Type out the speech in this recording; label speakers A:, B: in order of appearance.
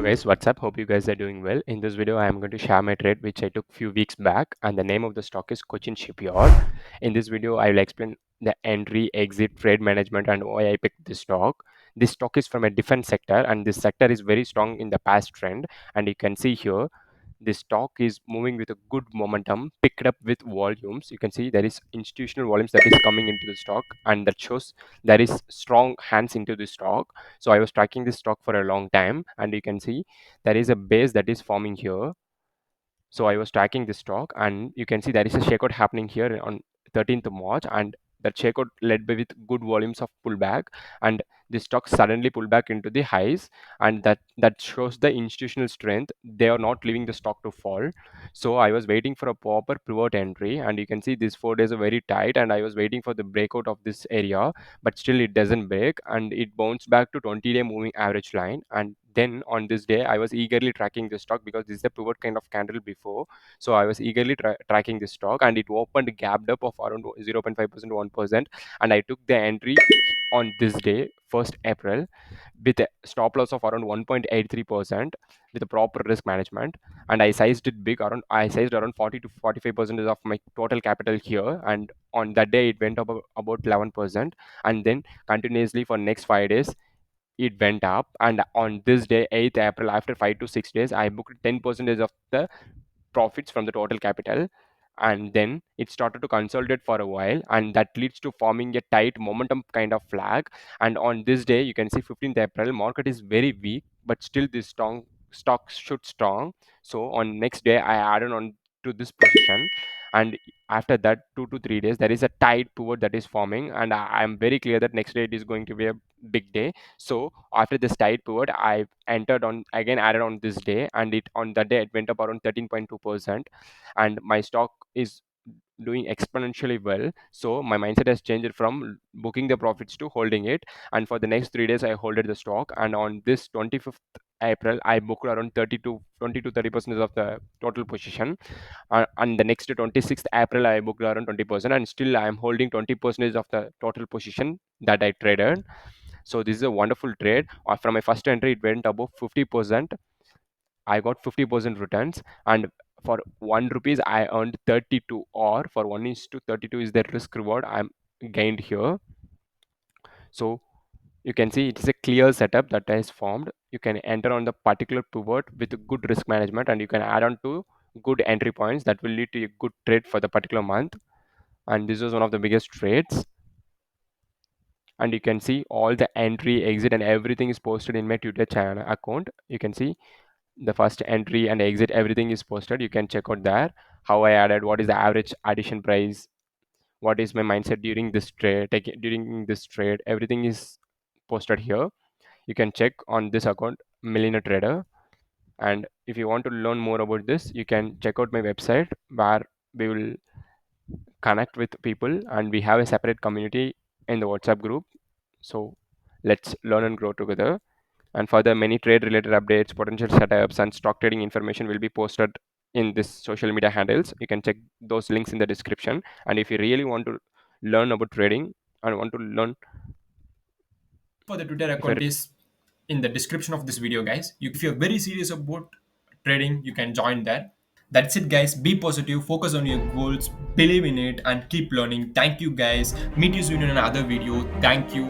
A: Guys, what's up? Hope you guys are doing well. In this video I am going to share my trade which I took few weeks back, and the name of the stock is Cochin Shipyard. In this video I will explain the entry, exit, trade management, and why I picked this stock. This stock is from a defense sector, and this sector is very strong in the past trend, and you can see here this stock is moving with a good momentum picked up with volumes. You can see there is institutional volumes that is coming into the stock, and that shows there is strong hands into the stock. So I was tracking this stock for a long time, and you can see there is a base that is forming here. So I was tracking this stock, and you can see there is a shakeout happening here on 13th of March, and that shakeout led by with good volumes of pullback, and the stock suddenly pulled back into the highs, and that shows the institutional strength. They are not leaving the stock to fall. So I was waiting for a proper pivot entry, and you can see these 4 days are very tight, and I was waiting for the breakout of this area, but still it doesn't break, and it bounced back to 20-day moving average line. And then on this day I was eagerly tracking the stock because this is a pivot kind of candle before. So I was eagerly tracking this stock, and it opened gapped up of around 0.5% to 1%, and I took the entry on this day, 1st April, with a stop loss of around 1.83% with a proper risk management. And I sized around 40 to 45% of my total capital here, and on that day it went up about 11%, and then continuously for next 5 days it went up. And on this day, 8th April, after 5 to 6 days, I booked 10% of the profits from the total capital. And then it started to consolidate for a while, and that leads to forming a tight momentum kind of flag. And on this day you can see 15th April, market is very weak, but still this strong stock should strong. So on next day I added on to this position, and after that 2 to 3 days there is a tight pivot that is forming, and I am very clear that next day it is going to be a big day. So after this tight pivot I entered on again, added on this day, and it on that day it went up around 13.2%, and my stock is doing exponentially well. So my mindset has changed from booking the profits to holding it, and for the next 3 days I holded the stock. And on this 25th April I booked around 20 to 30% of the total position, and the next 26th April I booked around 20%, and still I am holding 20% of the total position that I traded. So this is a wonderful trade. From my first entry it went above 50%. I got 50% returns, and for 1 rupees I earned 32, or for 1 is to 32 is the risk reward I'm gained here. So you can see it is a clear setup that is formed. You can enter on the particular pivot with a good risk management, and you can add on to good entry points that will lead to a good trade for the particular month. And this was one of the biggest trades, and you can see all the entry, exit, and everything is posted in my Twitter channel account. You can see the first entry and exit, everything is posted. You can check out there how I added, what is the average addition price, what is my mindset during this trade, everything is posted here. You can check on this account, millionaire trader. And if you want to learn more about this, you can check out my website where we will connect with people, and we have a separate community in the WhatsApp group. So let's learn and grow together. And further, many trade related updates, potential setups, and stock trading information will be posted in this social media handles. You can check those links in the description. And if you really want to learn about trading and want to learn
B: For the Twitter
A: if I
B: account is in the description of this video, guys. If you're very serious about trading, you can join there. That's it, guys. Be positive, focus on your goals, believe in it, and keep learning. Thank you, guys. Meet you soon in another video. Thank you.